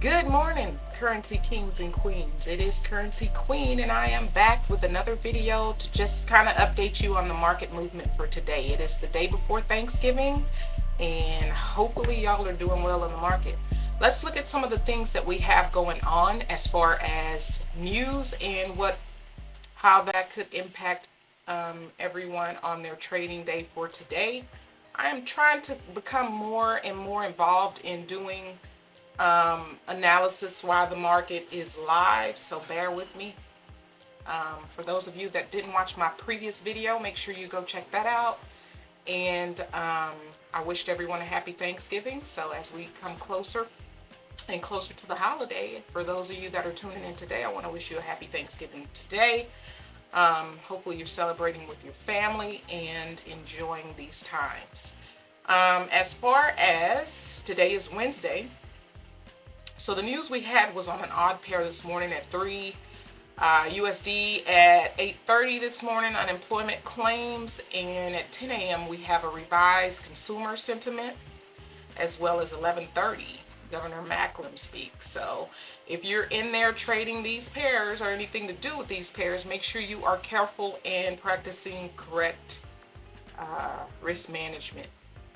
Good morning, currency kings and queens. It is Currency Queen, and I am back with another video to just kind of update you on the market movement for today. It is the day before Thanksgiving, and hopefully, y'all are doing well in the market. Let's look at some of the things that we have going on as far as news and how that could impact everyone on their trading day for today. I am trying to become more and more involved in doing analysis while the market is live, so bear with me. For those of you that didn't watch my previous video, make sure you go check that out. And I wished everyone a happy Thanksgiving. So as we come closer and closer to the holiday, for those of you that are tuning in today, I want to wish you a happy Thanksgiving today. Hopefully you're celebrating with your family and enjoying these times. As far as today is Wednesday, so the news we had was on an odd pair this morning at 3 USD at 8:30 this morning, unemployment claims, and at 10 a.m. we have a revised consumer sentiment, as well as 11:30 Governor Macklem speaks. So if you're in there trading these pairs or anything to do with these pairs, make sure you are careful and practicing correct risk management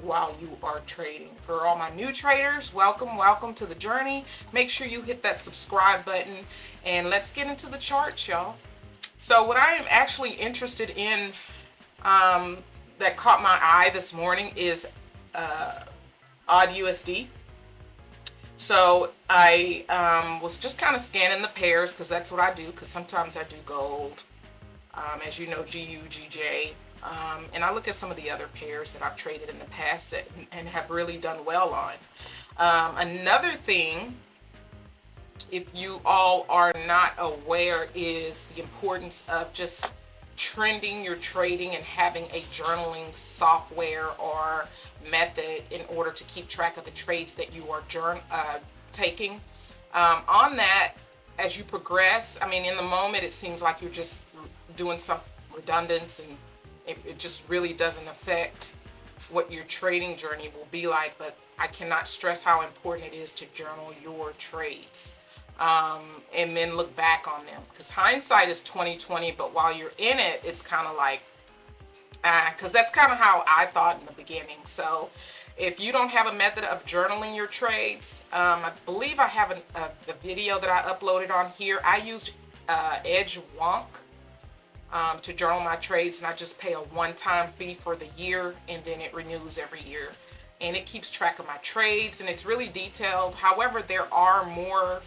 while you are trading. For all my new traders, welcome to the journey. Make sure you hit that subscribe button, and let's get into the charts, y'all. So what I am actually interested in that caught my eye this morning is AUD USD. So I was just kind of scanning the pairs because that's what I do, because sometimes I do gold, as you know, GU, GJ, and I look at some of the other pairs that I've traded in the past and have really done well on. Another thing, if you all are not aware, is the importance of just trending your trading and having a journaling software or method in order to keep track of the trades that you are taking. On that, as you progress, I mean, in the moment, it seems like you're just doing some redundance, and it just really doesn't affect what your trading journey will be like. But I cannot stress how important it is to journal your trades, and then look back on them, because hindsight is 2020. But while you're in it, it's kind of like, because that's kind of how I thought in the beginning. So if you don't have a method of journaling your trades, I believe I have a video that I uploaded on here. I use Edge Wonk to journal my trades, and I just pay a one-time fee for the year, and then it renews every year, and it keeps track of my trades, and it's really detailed. However, there are more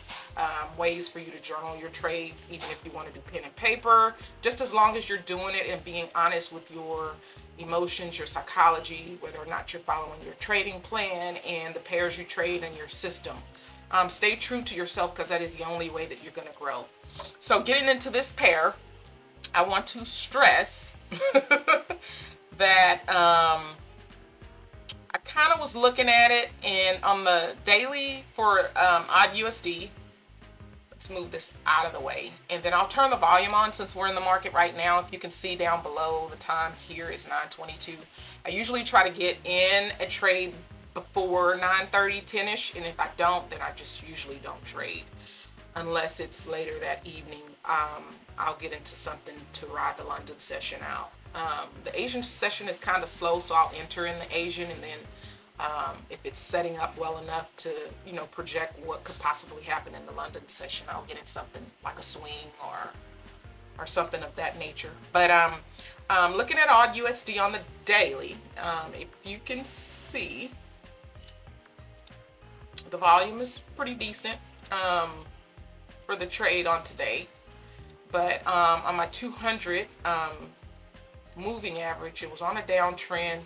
ways for you to journal your trades, even if you want to do pen and paper, just as long as you're doing it and being honest with your emotions, your psychology, whether or not you're following your trading plan and the pairs you trade and your system. Stay true to yourself, because that is the only way that you're going to grow. So getting into this pair, I want to stress that I kind of was looking at it, and on the daily for AUD USD, let's move this out of the way, and then I'll turn the volume on since we're in the market right now. If you can see down below, the time here is 9:22. I usually try to get in a trade before 9:30, 10ish, and if I don't, then I just usually don't trade unless it's later that evening. I'll get into something to ride the London session out. The Asian session is kind of slow, so I'll enter in the Asian, and then if it's setting up well enough to, project what could possibly happen in the London session, I'll get in something like a swing or something of that nature. But looking at AUD USD on the daily, if you can see, the volume is pretty decent for the trade on today. But on my 200 moving average, it was on a downtrend.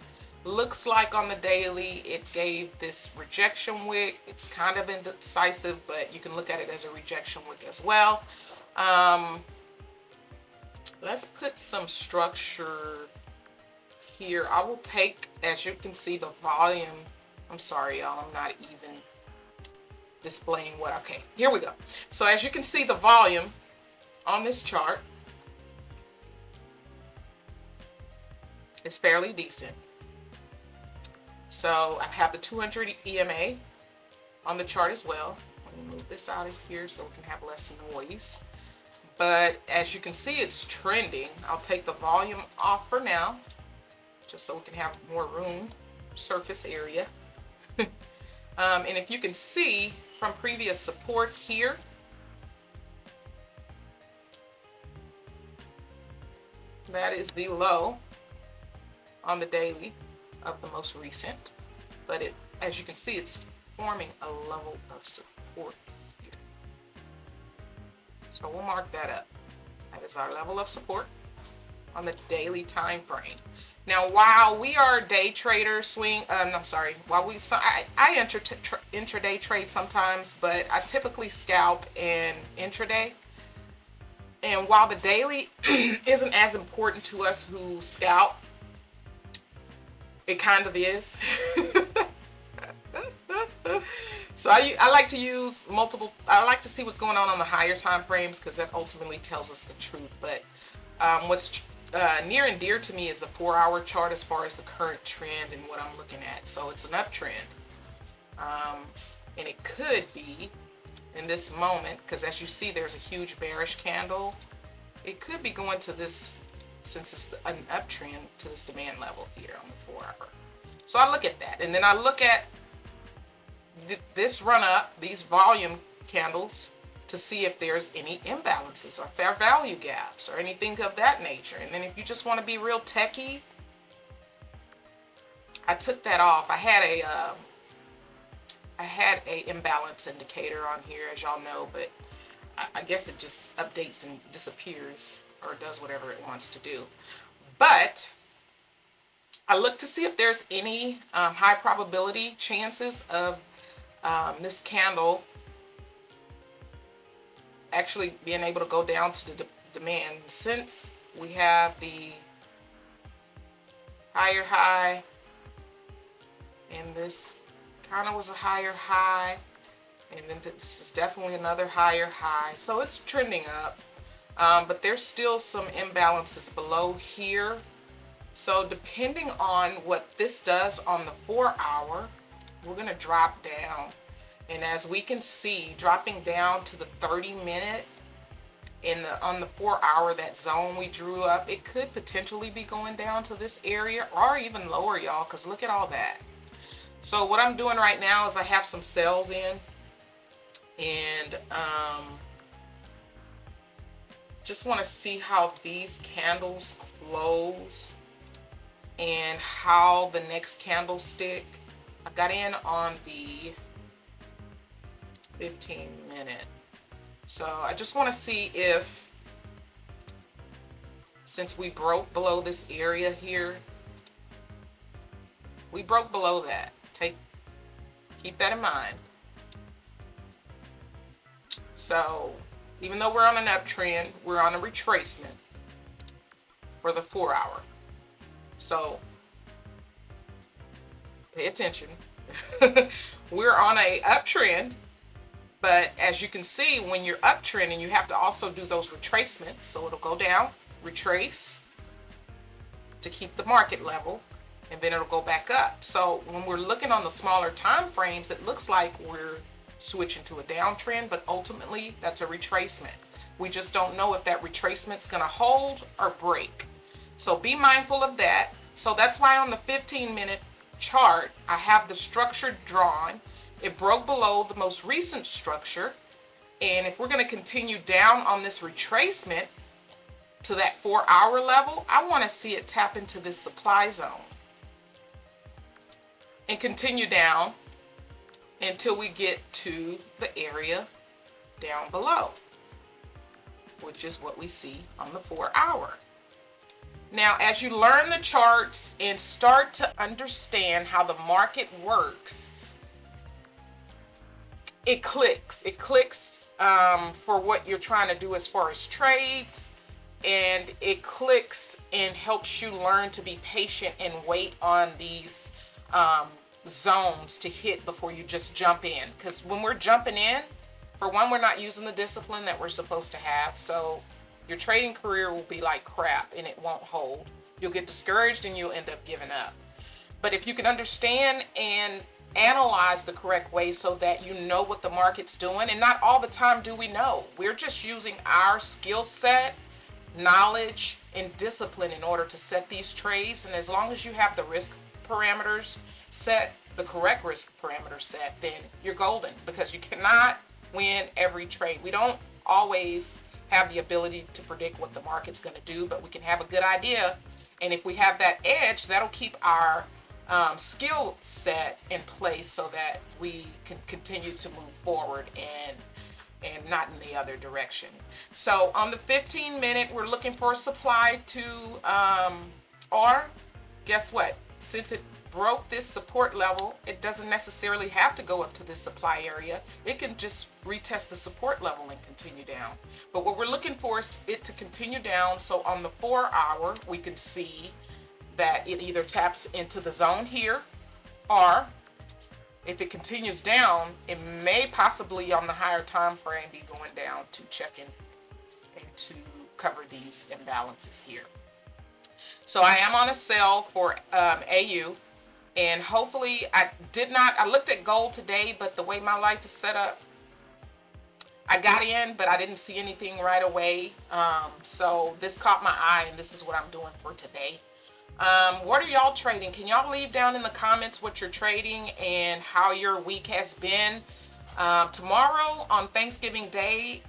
Looks like on the daily it gave this rejection wick. It's kind of indecisive, but you can look at it as a rejection wick as well. Let's put some structure here. I will take, as you can see, the volume. I'm sorry, y'all, I'm not even displaying what. Okay, here we go. So as you can see, the volume on this chart is fairly decent. So I have the 200 EMA on the chart as well. Let me move this out of here so we can have less noise. But as you can see, it's trending. I'll take the volume off for now, just so we can have more room, surface area. And if you can see from previous support here, that is the low on the daily of the most recent. But as you can see, it's forming a level of support here. So we'll mark that up. That is our level of support on the daily time frame. Now, while we are day traders, while I intraday trade sometimes, but I typically scalp in intraday. And while the daily isn't as important to us who scalp, it kind of is. So I like to use multiple. I like to see what's going on the higher time frames, because that ultimately tells us the truth. But what's near and dear to me is the 4-hour chart as far as the current trend and what I'm looking at. So it's an uptrend, and it could be in this moment, because as you see, there's a huge bearish candle. It could be going to this, since it's an uptrend, to this demand level here on the 4-hour. So I look at that, and then I look at this run up, these volume candles, to see if there's any imbalances or fair value gaps or anything of that nature. And then if you just want to be real techie, I took that off. I had a imbalance indicator on here, as y'all know, but I guess it just updates and disappears, or does whatever it wants to do. But I look to see if there's any high probability chances of this candle actually being able to go down to the demand. Since we have the higher high, and this kind of was a higher high, and then this is definitely another higher high, so it's trending up, but there's still some imbalances below here. So depending on what this does on the 4-hour, we're going to drop down. And as we can see, dropping down to the 30-minute on the 4-hour, that zone we drew up, it could potentially be going down to this area or even lower, y'all, because look at all that. So what I'm doing right now is I have some sales in, and just want to see how these candles close and how the next candlestick. I got in on the 15-minute. So I just want to see if, since we broke below this area here, we broke below that. Keep that in mind. So even though we're on an uptrend, we're on a retracement for the 4-hour. So pay attention. We're on a uptrend, but as you can see, when you're uptrending, you have to also do those retracements. So it'll go down, retrace to keep the market level, and then it'll go back up. So when we're looking on the smaller time frames, it looks like we're switching to a downtrend, but ultimately that's a retracement. We just don't know if that retracement's gonna hold or break. So be mindful of that. So that's why on the 15-minute chart, I have the structure drawn. It broke below the most recent structure. And if we're gonna continue down on this retracement to that 4-hour level, I wanna see it tap into this supply zone and continue down until we get to the area down below, which is what we see on the 4-hour. Now, as you learn the charts and start to understand how the market works, it clicks. It clicks for what you're trying to do as far as trades, and it clicks and helps you learn to be patient and wait on these zones to hit before you just jump in. Because when we're jumping in, for one, we're not using the discipline that we're supposed to have. So your trading career will be like crap and it won't hold. You'll get discouraged and you'll end up giving up. But if you can understand and analyze the correct way so that you know what the market's doing. And not all the time do we know. We're just using our skill set, knowledge, and discipline in order to set these trades. And as long as you have the risk parameters set, the correct risk parameters set, then you're golden, because you cannot win every trade. We don't always have the ability to predict what the market's going to do, but we can have a good idea. And if we have that edge, that'll keep our skill set in place so that we can continue to move forward and not in the other direction. So on the 15-minute, we're looking for a supply to, or guess what? Since it broke this support level, it doesn't necessarily have to go up to this supply area. It can just retest the support level and continue down. But what we're looking for is it to continue down. So on the 4-hour, we can see that it either taps into the zone here, or if it continues down, it may possibly on the higher time frame be going down to check in and to cover these imbalances here. So I am on a sell for AU, and hopefully I looked at gold today, but the way my life is set up, I got in, but I didn't see anything right away. So this caught my eye, and this is what I'm doing for today. What are y'all trading? Can y'all leave down in the comments what you're trading and how your week has been? Tomorrow on Thanksgiving Day,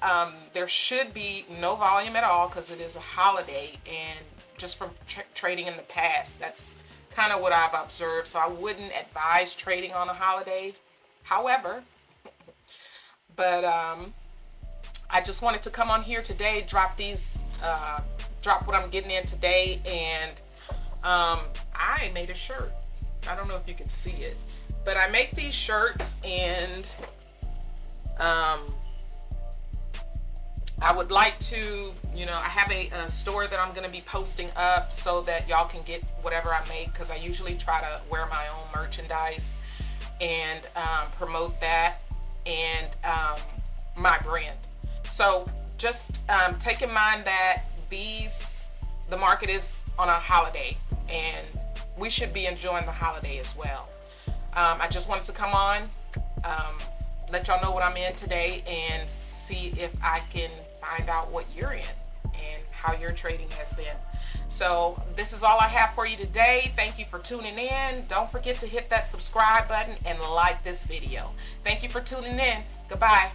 there should be no volume at all because it is a holiday, and just from trading in the past, that's kind of what I've observed. So I wouldn't advise trading on a holiday. However, but I just wanted to come on here today, drop what I'm getting in today, and I made a shirt. I don't know if you can see it, but I make these shirts, and I would like to, I have a store that I'm going to be posting up so that y'all can get whatever I make, because I usually try to wear my own merchandise and promote that and my brand. So just take in mind that the market is on a holiday, and we should be enjoying the holiday as well. I just wanted to come on, let y'all know what I'm in today, and see if I can find out what you're in and how your trading has been. So this is all I have for you today. Thank you for tuning in. Don't forget to hit that subscribe button and like this video. Thank you for tuning in. Goodbye.